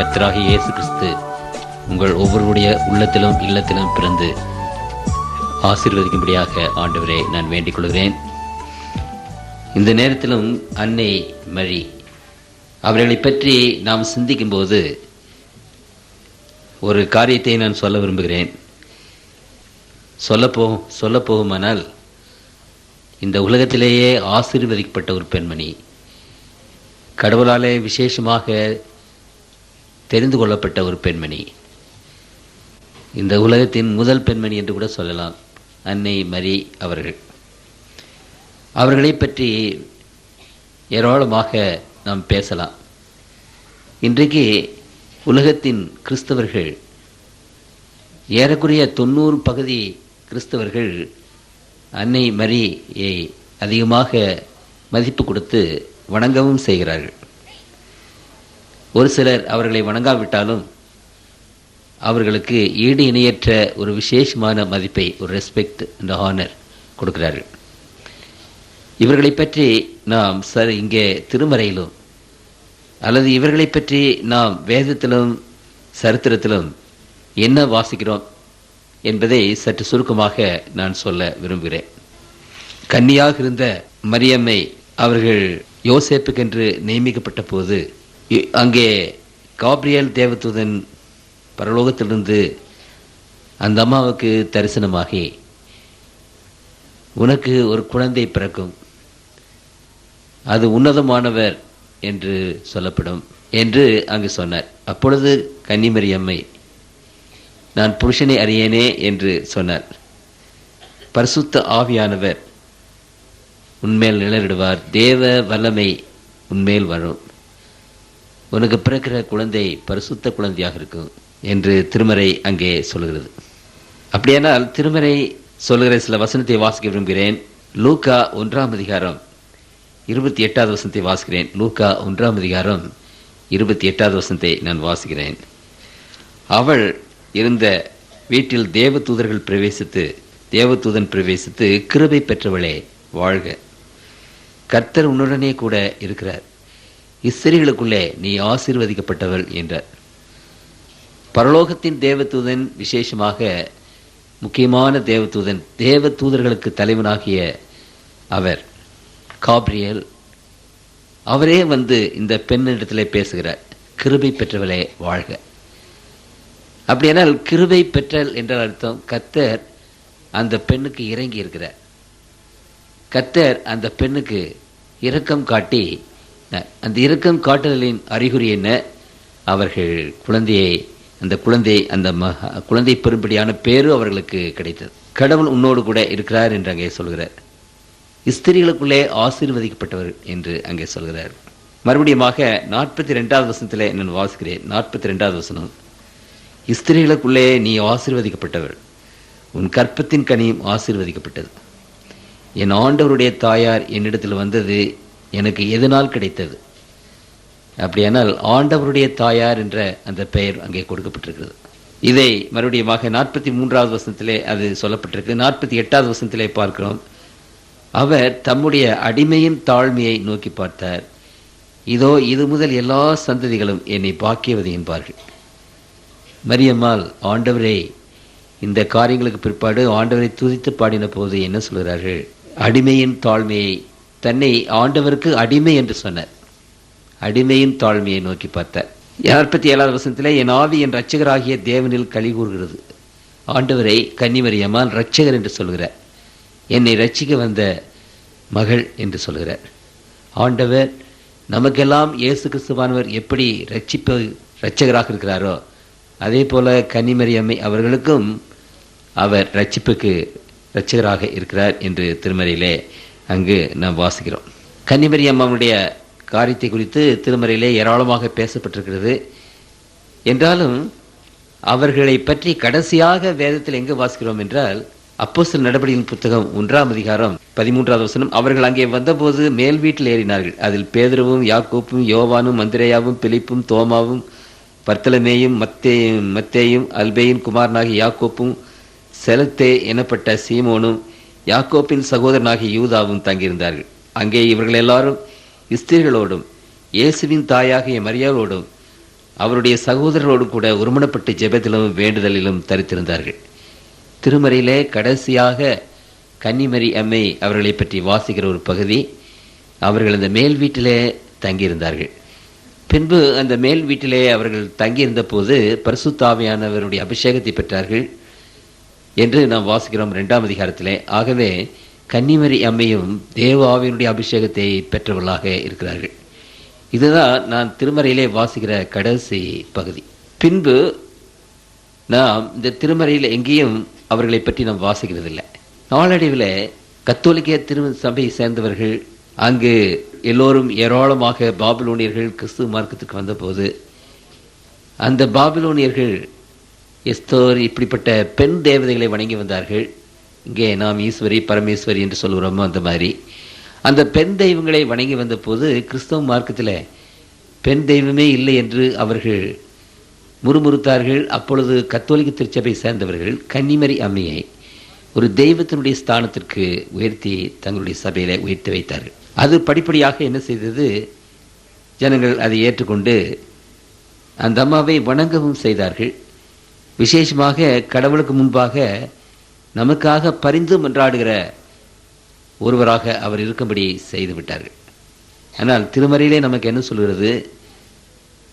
கர்த்தராகிய இயேசு கிறிஸ்து உங்கள் ஒவ்வொருடைய உள்ளத்திலும் இல்லத்திலும் பிறந்து ஆசீர்வதிக்கும்படியாக ஆண்டவரே நான் வேண்டிக் கொள்கிறேன். இந்த நேரத்திலும் அன்னை மரி அவர்களை பற்றி நாம் சிந்திக்கும் போது ஒரு காரியத்தை நான் சொல்ல விரும்புகிறேன். சொல்ல போகுமானால் இந்த உலகத்திலேயே ஆசீர்வதிக்கப்பட்ட ஒரு பெண்மணி, கடவுளாலே விசேஷமாக தெரிந்து கொள்ளப்பட்ட ஒரு பெண்மணி, இந்த உலகத்தின் முதல் பெண்மணி என்று கூட சொல்லலாம் அன்னை மரி அவர்கள். அவர்களை பற்றி ஏராளமாக நாம் பேசலாம். இன்றைக்கு உலகத்தின் கிறிஸ்தவர்கள் ஏறக்குறைய 90% கிறிஸ்தவர்கள் அன்னை மரியை அதிகமாக மதிப்பு கொடுத்து வணங்கவும் செய்கிறார்கள். ஒரு சிலர் அவர்களை வணங்காவிட்டாலும் அவர்களுக்கு ஈடு இணையற்ற ஒரு விசேஷமான மதிப்பை, ஒரு ரெஸ்பெக்ட் அண்ட் ஹானர் கொடுக்கிறார்கள். இவர்களை பற்றி நாம் இங்கே திருமறையிலும் அல்லது இவர்களை பற்றி நாம் வேதத்திலும் சரித்திரத்திலும் என்ன வாசிக்கிறோம் என்பதை சற்று சுருக்கமாக நான் சொல்ல விரும்புகிறேன். கன்னியாக இருந்த மரியம்மை அவர்கள் யோசேப்புக்கென்று நியமிக்கப்பட்ட போது அங்கே காப்ரியேல் தேவதூதன் பரலோகத்திலிருந்து அந்த அம்மாவுக்கு தரிசனமாகி, உனக்கு ஒரு குழந்தை பிறக்கும், அது உன்னதமானவர் என்று சொல்லப்படும் என்று அங்கு சொன்னார். அப்பொழுது கன்னிமரியம்மை, நான் புருஷனை அறியேனே என்று சொன்னார். பரிசுத்த ஆவியானவர் உன்மேல் நிழலிடுவார், தேவ வல்லமை உன்மேல் வரும், உனக்கு பிறக்கிற குழந்தை பரிசுத்த குழந்தையாக இருக்கும் என்று திருமறை அங்கே சொல்கிறது. அப்படியானால் திருமறை சொல்கிற சில வசனத்தை வாசிக்க விரும்புகிறேன். லூக்கா 1ஆம் அதிகாரம் 28வது வசனத்தை வாசிக்கிறேன். லூக்கா 1ஆம் அதிகாரம் 28வது வசனத்தை நான் வாசிக்கிறேன். அவள் இருந்த வீட்டில் தேவதூதன் பிரவேசித்து கிருபை பெற்றவளே வாழ்க, கர்த்தர் உன்னுடனே கூட இருக்கிறார், இஸ்திரீகளுக்குள்ளே நீ ஆசீர்வதிக்கப்பட்டவள் என்றார். பரலோகத்தின் தேவதூதன், விசேஷமாக முக்கியமான தேவதூதர்களுக்கு தலைவனாகிய அவர் காப்ரியேல், அவரே வந்து இந்த பெண்ணிடத்திலே பேசுகிறார், கிருபை பெற்றவளே வாழ்க. அப்படியானால் கிருபை பெற்றல் என்ற அர்த்தம், கர்த்தர் அந்த பெண்ணுக்கு இறங்கி இருக்கிறார், கர்த்தர் அந்த பெண்ணுக்கு இரக்கம் காட்டி, அந்த இரக்கம் காட்டுதலின் அறிகுறி என்ன? அவர்கள் அந்த குழந்தை பெறும்படியான பேரு அவர்களுக்கு கிடைத்தது. கடவுள் உன்னோடு கூட இருக்கிறார் என்று அங்கே சொல்கிறார். ஸ்திரீகளுக்குள்ளே ஆசீர்வதிக்கப்பட்டவர் என்று அங்கே சொல்கிறார். மறுபடியுமாக 42வது வசனத்திலே நான் வாசிக்கிறேன். 42வது வசனம், ஸ்திரீகளுக்குள்ளே நீ ஆசீர்வதிக்கப்பட்டவர், உன் கற்பத்தின் கனியும் ஆசீர்வதிக்கப்பட்டது. என் ஆண்டவருடைய தாயார் என்னிடத்தில் வந்தது எனக்கு எதனால் கிடைத்தது? அப்படியானால் ஆண்டவருடைய தாயார் என்ற அந்த பெயர் அங்கே கொடுக்கப்பட்டிருக்கிறது. இதை மறுபடியுமாக 43வது வசனத்திலே அது சொல்லப்பட்டிருக்கு. 48வது வசனத்திலே பார்க்கிறோம், அவர் தம்முடைய அடிமையின் தாழ்மையை நோக்கி பார்த்தார், இதோ இது முதல் எல்லா சந்ததிகளும் என்னை பாக்கியவதி என்பார்கள். மரியம்மாள் ஆண்டவரே, இந்த காரியங்களுக்கு பிற்பாடு ஆண்டவரை துதித்து பாடின போது என்ன சொல்கிறார்கள்? அடிமையின் தாழ்மையை, தன்னை ஆண்டவருக்கு அடிமை என்று சொன்னார், அடிமையின் தாழ்மையை நோக்கி பார்த்தார். 47வது வசனத்திலே, என் ஆவி என் இரட்சகராகிய தேவனில் களி கூறுகிறது. ஆண்டவரை கன்னிமரியம்மாள் இரட்சகர் என்று சொல்கிறார், என்னை ரட்சிக்க வந்த மகள் என்று சொல்கிறார். ஆண்டவர் நமக்கெல்லாம் இயேசு கிறிஸ்துவானவர் எப்படி இரட்சகராக இருக்கிறாரோ, அதே போல கன்னிமரியம்மை அவர்களுக்கும் அவர் ரட்சிப்புக்கு இரட்சகராக இருக்கிறார் என்று திருமறையிலே அங்கு நாம் வாசிக்கிறோம். கன்னிமரியம்மாவுடைய காரியத்தை குறித்து திருமறையிலே ஏராளமாக பேசப்பட்டிருக்கிறது. என்றாலும் அவர்களை பற்றி கடைசியாக வேதத்தில் எங்கு வாசிக்கிறோம் என்றால், அப்போஸ்தலர் நடபடிகளின் புத்தகம் 1ஆம் அதிகாரம் 13வது வசனம், அவர்கள் அங்கே வந்தபோது மேல் வீட்டில் ஏறினார்கள். அதில் பேதுருவும் யாக்கோப்பும் யோவானும் அந்திரேயாவும் பிலிப்பும் தோமாவும் பர்த்தலமேயும் மத்தேயும் அல்பேயின் குமாரனாகிய யாக்கோப்பும் செலத்தே எனப்பட்ட சீமோனும் யாக்கோப்பின் சகோதரனாகிய யூதாவும் தங்கியிருந்தார்கள். அங்கே இவர்கள் எல்லாரும் ஸ்திரீகளோடும் இயேசுவின் தாயாகிய மரியாளோடும் அவருடைய சகோதரரோடு கூட ஒருமனப்பட்டு ஜெபத்திலும் வேண்டுதலிலும் தரித்திருந்தார்கள். திருமறையிலே கடைசியாக கன்னிமரி அம்மை அவர்களை பற்றி வாசிக்கிற ஒரு பகுதி, அவர்கள் அந்த மேல் வீட்டிலே தங்கியிருந்தார்கள். பின்பு அந்த மேல் வீட்டிலே அவர்கள் தங்கியிருந்த போது பரிசுத்த ஆவியானவருடைய அபிஷேகத்தை பெற்றார்கள் என்று நாம் வாசிக்கிறோம் 2ஆம் அதிகாரத்திலே. ஆகவே கன்னிமரி அம்மையும் தேவ ஆவியினுடைய அபிஷேகத்தை பெற்றவர்களாக இருக்கிறார்கள். இதுதான் நான் திருமறையிலே வாசிக்கிற கடைசி பகுதி. பின்பு நாம் இந்த திருமறையில் எங்கேயும் அவர்களை பற்றி நாம் வாசிக்கிறதில்லை. நாளடைவில் கத்தோலிக்க சபையை சேர்ந்தவர்கள் அங்கு எல்லோரும் ஏராளமாக பாபிலோனியர்கள் கிறிஸ்துவ மார்க்கத்துக்கு வந்தபோது அந்த பாபிலோனியர்கள் எஸ்தோர் இப்படிப்பட்ட பெண் தேவதைகளை வணங்கி வந்தார்கள். இங்கே நாம் ஈஸ்வரி பரமேஸ்வரி என்று சொல்கிறோமோ அந்த மாதிரி அந்த பெண் தெய்வங்களை வணங்கி வந்தபோது கிறிஸ்தவ மார்க்கத்தில் பெண் தெய்வமே இல்லை என்று அவர்கள் முறுமுறுத்தார்கள். அப்பொழுது கத்தோலிக்க திருச்சபை சேர்ந்தவர்கள் கன்னிமரி அம்மையை ஒரு தெய்வத்தினுடைய ஸ்தானத்திற்கு உயர்த்தி தங்களுடைய சபையில உயர்த்தி வைத்தார்கள். அது படிப்படியாக என்ன செய்தது, ஜனங்கள் அதை ஏற்றுக்கொண்டு அந்த அம்மாவை வணங்கவும் செய்தார்கள். விசேஷமாக கடவுளுக்கு முன்பாக நமக்காக பரிந்து மன்றாடுகிற ஒருவராக அவர் இருக்கும்படி செய்து விட்டார்கள். ஆனால் திருமறையிலே நமக்கு என்ன சொல்கிறது,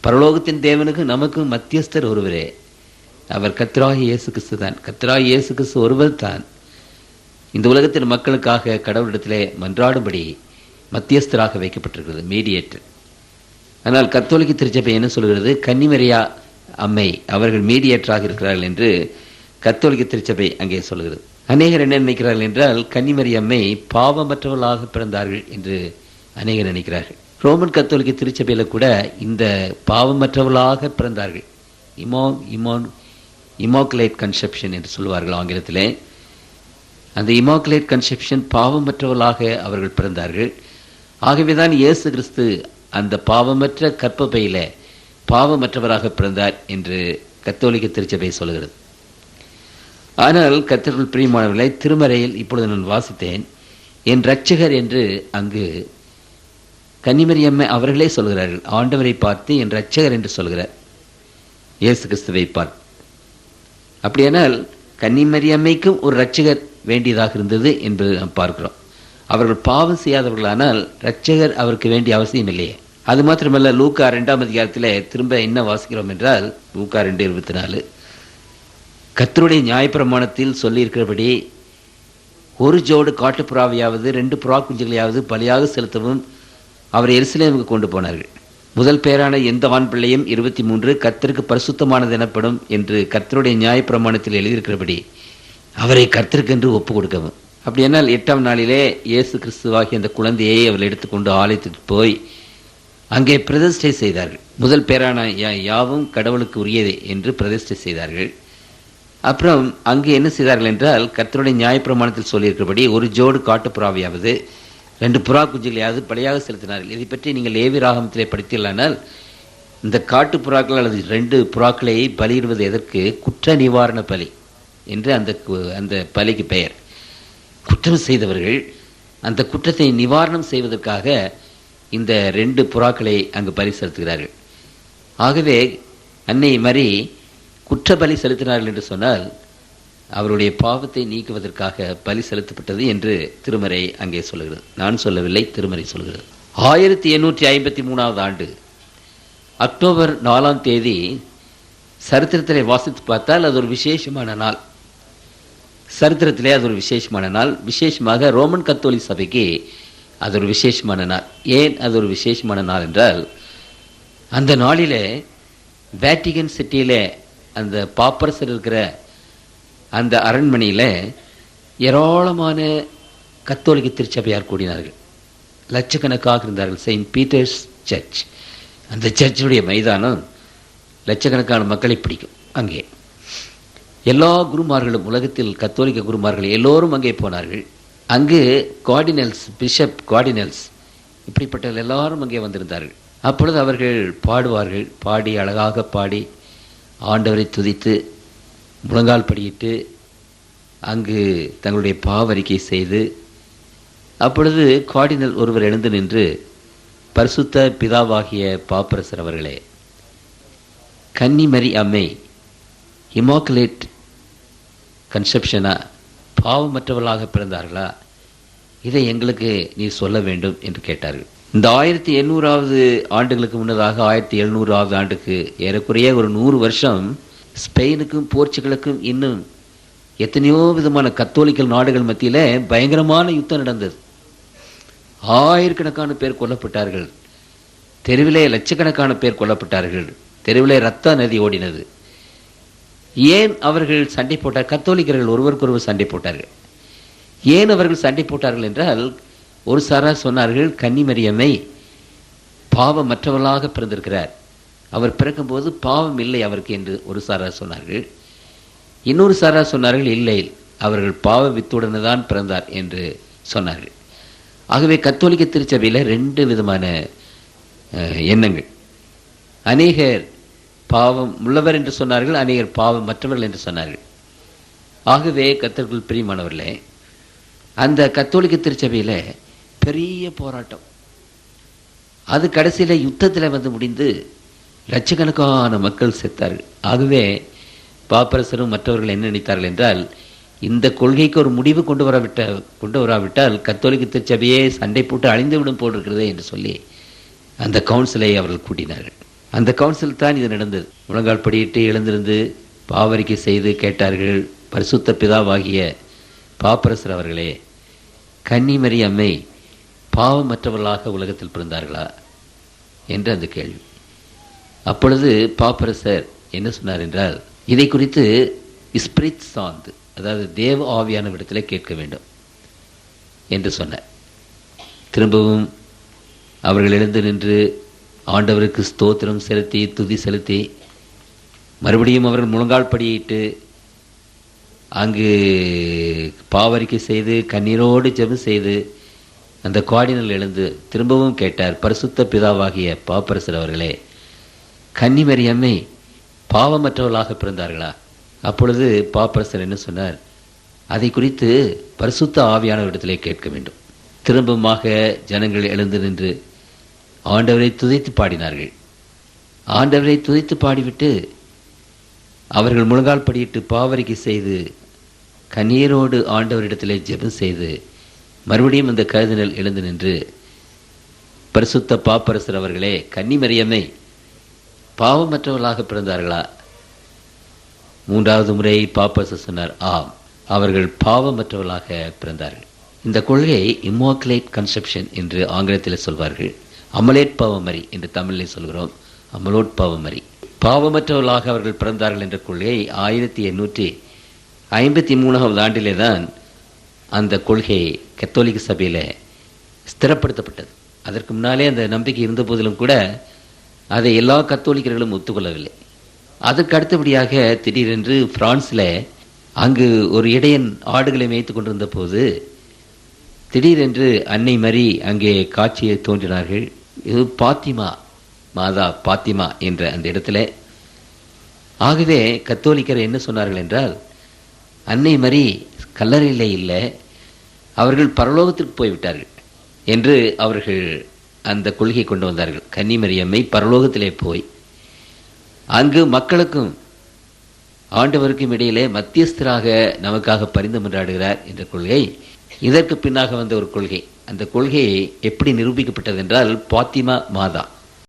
பரலோகத்தின் தேவனுக்கு நமக்கு மத்தியஸ்தர் ஒருவரே, அவர் கர்த்தராகிய இயேசு கிறிஸ்து தான். கர்த்தராகிய இயேசு கிறிஸ்து ஒருவர் தான் இந்த உலகத்தின் மக்களுக்காக கடவுளிடத்திலே மன்றாடும்படி மத்தியஸ்தராக வைக்கப்பட்டிருக்கிறது, மீடியேட்டர். ஆனால் கத்தோலிக்க திருச்சபை என்ன சொல்கிறது, கன்னிமரியா அம்மை அவர்கள் மீடியேட்டராக இருக்கிறார்கள் என்று கத்தோலிக்க திருச்சபை அங்கே சொல்கிறது. அநேகர் என்ன நினைக்கிறார்கள் என்றால், கன்னிமரி அம்மை பாவமற்றவர்களாக பிறந்தார்கள் என்று அநேகர் நினைக்கிறார்கள். ரோமன் கத்தோலிக்க திருச்சபையில் கூட இந்த பாவமற்றவர்களாக பிறந்தார்கள், இமாக்குலேட் கன்செப்ஷன் என்று சொல்வார்கள் ஆங்கிலத்திலே. அந்த இமாக்குலேட் கன்செப்ஷன் பாவமற்றவர்களாக அவர்கள் பிறந்தார்கள். ஆகவேதான் இயேசு கிறிஸ்து அந்த பாவமற்ற கற்பப்பையில பாவமற்றவராக பிறந்தார் என்று கத்தோலிக்க திருச்சபை சொல்கிறது. ஆனால் கர்த்தருக்குள் பிரியமானவர்களை, திருமறையில் இப்பொழுது நான் வாசித்தேன், என் இரட்சகர் என்று அங்கு கன்னிமரி அம்மை அவர்களே சொல்கிறார்கள். ஆண்டவரை பார்த்து என் இரட்சகர் என்று சொல்கிறார், இயேசு கிறிஸ்துவை பார்த்து. அப்படியானால் கன்னிமரி அம்மைக்கும் ஒரு இரட்சகர் வேண்டியதாக இருந்தது என்பது நாம் பார்க்கிறோம். அவர்கள் பாவம் செய்யாதவர்களானால் இரட்சகர் அவருக்கு வேண்டிய அவசியம் இல்லையே. அது மாத்திரமல்ல, லூக்கா 2ஆம் அதிகாரத்தில் திரும்ப என்ன வாசிக்கிறோம் என்றால், லூக்கா 2:24, கர்த்தருடைய நியாயப்பிரமாணத்தில் சொல்லியிருக்கிறபடி ஒரு ஜோடு காட்டுப்புறாவையாவது 2 புறா குஞ்சுகளையாவது பலியாக செலுத்தவும் அவர் எருசலேமுக்கு கொண்டு போனார்கள். முதல் பேரான எந்த ஆண் பிள்ளையும் 23 கர்த்தருக்கு பரிசுத்தமானது எனப்படும் என்று கர்த்தருடைய நியாயப்பிரமாணத்தில் எழுதியிருக்கிறபடி அவரை கர்த்தருக்கென்று ஒப்பு கொடுக்கவும். அப்படி என்னால் 8ஆம் நாளிலே இயேசு கிறிஸ்துவாகி அந்த குழந்தையை அவர்கள் எடுத்துக்கொண்டு ஆலயத்துக்கு போய் அங்கே பிரதிஷ்டை செய்தார்கள். முதல் பேரான யாவும் கடவுளுக்கு உரியது என்று பிரதிஷ்டை செய்தார்கள். அப்புறம் அங்கே என்ன செய்தார்கள் என்றால், கர்த்தருடைய நியாயப்பிரமாணத்தில் சொல்லியிருக்கிறபடி ஒரு ஜோடு காட்டுப்புறாவையாவது 2 புறா குஞ்சுகளையாவது பலியாக செலுத்தினார்கள். இதை பற்றி நீங்கள் லேவியராகமத்திலே படித்தீர்களானால், இந்த காட்டு புறாக்கள் அல்லது 2 புறாக்களை பலியிடுவது எதற்கு? குற்ற நிவாரண பலி என்று அந்த பலிக்கு பெயர். குற்றம் செய்தவர்கள் அந்த குற்றத்தை நிவாரணம் செய்வதற்காக இந்த 2 புறாக்களை அங்கு பலி செலுத்துகிறார்கள். ஆகவே அன்னை மரி குற்ற பலி செலுத்தினார்கள் என்று சொன்னால் அவருடைய பாவத்தை நீக்குவதற்காக பலி செலுத்தப்பட்டது என்று திருமறை அங்கே சொல்கிறது. நான் சொல்லவில்லை, திருமறை சொல்கிறது. 1853ஆவது ஆண்டு அக்டோபர் 4ஆம் தேதி சரித்திரத்திலே வாசித்து பார்த்தால் அது ஒரு விசேஷமான நாள். சரித்திரத்திலே அது ஒரு விசேஷமான நாள். விசேஷமாக ரோமன் கத்தோலிக்க சபைக்கு அது ஒரு விசேஷமான நாள். ஏன் அது ஒரு விசேஷமான நாள் என்றால், அந்த நாளிலே வேட்டிகன் சிட்டியிலே அந்த பாப்பரசர் இருக்கிற அந்த அரண்மனையில் ஏராளமான கத்தோலிக்க திருச்சபையார் கூடினார்கள். லட்சக்கணக்காக இருந்தார்கள். செயின்ட் பீட்டர்ஸ் சர்ச், அந்த சர்ச்சுடைய மைதானம் லட்சக்கணக்கான மக்களை பிடிக்கும். அங்கே எல்லா குருமார்களும், உலகத்தில் கத்தோலிக்க குருமார்கள் எல்லோரும் அங்கே போனார்கள். அங்கு கார்டினல்ஸ், பிஷப் கார்டினல்ஸ் இப்படிப்பட்ட எல்லாரும் அங்கே வந்திருந்தார்கள். அப்பொழுது அவர்கள் பாடுவார்கள். பாடி அழகாக பாடி ஆண்டவரை துதித்து முழங்கால் படியிட்டு அங்கு தங்களுடைய பாவரிக்கை செய்து, அப்பொழுது கார்டினல் ஒருவர் எழுந்து நின்று, பரிசுத்த பிதாவாகிய பாப்பரசர் அவர்களே, கன்னிமரி அம்மை இமாக்குலேட் கன்செப்ஷனா, பாவமற்றவர்களாக பிறந்தார்களா? இதை எங்களுக்கு நீ சொல்ல வேண்டும் என்று கேட்டார்கள். இந்த 1800வது ஆண்டுகளுக்கு முன்னதாக 1700வது ஆண்டுக்கு ஏறக்குறைய ஒரு 100 வருஷம் ஸ்பெயினுக்கும் போர்ச்சுகலுக்கும் இன்னும் எத்தனையோ விதமான கத்தோலிக்கல் நாடுகள் மத்தியில் பயங்கரமான யுத்தம் நடந்தது. ஆயிரக்கணக்கான பேர் கொல்லப்பட்டார்கள். தெருவிலே லட்சக்கணக்கான பேர் கொல்லப்பட்டார்கள். தெருவிலே ரத்த நதி ஓடினது. ஏன் அவர்கள் சண்டை போட்டார்? கத்தோலிக்கர்கள் ஒருவருக்கொருவர் சண்டை போட்டார்கள். ஏன் அவர்கள் சண்டை போட்டார்கள் என்றால், ஒரு சாரார் சொன்னார்கள் கன்னிமரியம்மை பாவமற்றவர்களாக பிறந்திருக்கிறார், அவர் பிறக்கும்போது பாவம் இல்லை அவருக்கு என்று ஒரு சாரார் சொன்னார்கள். இன்னொரு சாரார் சொன்னார்கள் இல்லை, அவர்கள் பாவ வித்துடனே தான் பிறந்தார் என்று சொன்னார்கள். ஆகவே கத்தோலிக்க திருச்சபையில் 2 விதமான எண்ணங்கள். அநேகர் பாவம் உள்ளவர் என்று சொன்னார்கள், அநேகர் பாவம் மற்றவர்கள் என்று சொன்னார்கள். ஆகவே கர்த்தருக்குள் பிரியமானவர்களே, அந்த கத்தோலிக்க திருச்சபையில் பெரிய போராட்டம், அது கடைசியில் யுத்தத்தில் வந்து முடிந்து லட்சக்கணக்கான மக்கள் செத்தார்கள். ஆகவே பாப்பரசரும் மற்றவர்கள் என்ன நினைத்தார்கள் என்றால், இந்த கொள்கைக்கு ஒரு முடிவு கொண்டு வராவிட்டால் கத்தோலிக்க திருச்சபையே சண்டை போட்டு அழிந்துவிடும் போல் இருக்கிறதே என்று சொல்லி அந்த கவுன்சிலை அவர்கள் கூட்டினார்கள். அந்த கவுன்சில் தான் இது நடந்தது. முழங்கால் படியிட்டு எழுந்திருந்து பாவரிக்கை செய்து கேட்டார்கள், பரிசுத்த பிதாவாகிய பாப்பரசர் அவர்களே, கன்னிமரி அம்மை பாவமற்றவர்களாக உலகத்தில் பிறந்தார்களா என்று அந்த கேள்வி. அப்பொழுது பாப்பரசர் என்ன சொன்னார் என்றால், இதை குறித்து ஸ்பிரிட் சார்ந்து, அதாவது தேவ ஆவியான விடத்தில் கேட்க வேண்டும் என்று சொன்னார். திரும்பவும் அவர்கள் எழுந்து நின்று ஆண்டவருக்கு ஸ்தோத்திரம் செலுத்தி துதி செலுத்தி மறுபடியும் அவர்கள் முழங்கால் படியிட்டு அங்கு பாவரிக்கை செய்து கண்ணீரோடு ஜெபம் செய்து அந்த கார்டினல் எழுந்து திரும்பவும் கேட்டார், பரிசுத்த பிதாவாகிய பாப்பரசர் அவர்களே, கன்னிமரி அம்மை பாவமற்றவர்களாக பிறந்தார்களா? அப்பொழுது பாப்பரசர் என்ன சொன்னார், அதை குறித்து பரிசுத்த ஆவியானவரிடத்திலே கேட்க வேண்டும். திரும்பமாக ஜனங்கள் எழுந்து நின்று ஆண்டவரை துதித்து பாடினார்கள். ஆண்டவரை துதித்து பாடிவிட்டு அவர்கள் முழங்கால் படியிட்டு பாவரிக்கை செய்து கண்ணீரோடு ஆண்டவரிடத்திலே ஜெபம் செய்து மறுபடியும் அந்த கர்தினல் எழுந்து நின்று, பரிசுத்த பாப்பரசர் அவர்களே, கன்னிமரியம்மை பாவமற்றவர்களாக பிறந்தார்களா? 3வது முறை பாப்பரசர் சொன்னார், ஆம், அவர்கள் பாவமற்றவர்களாக பிறந்தார்கள். இந்த கொள்கை இம்மாக்குலேட் கன்செப்ஷன் என்று ஆங்கிலத்தில் சொல்வார்கள். அமலேட் பாவமரி என்று தமிழில் சொல்கிறோம். அமலோட் பாவமரி, பாவமற்றவர்களாக அவர்கள் பிறந்தார்கள் என்ற கொள்கை 1853வது ஆண்டிலே தான் அந்த கொள்கை கத்தோலிக்க சபையில் ஸ்திரப்படுத்தப்பட்டது. அதற்கு முன்னாலே அந்த நம்பிக்கை இருந்த போதிலும் கூட அதை எல்லா கத்தோலிக்கர்களும் ஒத்துக்கொள்ளவில்லை. அதற்கு அடுத்தபடியாக திடீரென்று பிரான்ஸில் அங்கு ஒரு இடையன் ஆடுகளை மேய்த்து கொண்டிருந்த போது திடீரென்று அன்னை மரி அங்கே காட்சியை தோன்றினார்கள். இது பாத்திமா, மாதா பாத்திமா என்ற அந்த இடத்துல. ஆகவே கத்தோலிக்கர் என்ன சொன்னார்கள் என்றால், அன்னை மரி கல்லறையிலே இல்லை, அவர்கள் பரலோகத்திற்கு போய்விட்டார்கள் என்று அவர்கள் அந்த கொள்கை கொண்டு வந்தார்கள். கன்னிமரியம்மை பரலோகத்திலே போய் அங்கு மக்களுக்கும் ஆண்டவருக்கும் இடையிலே மத்தியஸ்தராக நமக்காக பரிந்து மன்றாடுகிறார் என்ற கொள்கை இதற்கு பின்னாக வந்த ஒரு கொள்கை. அந்த கொள்கையை எப்படி நிரூபிக்கப்பட்டது என்றால், பாத்திமா மாதா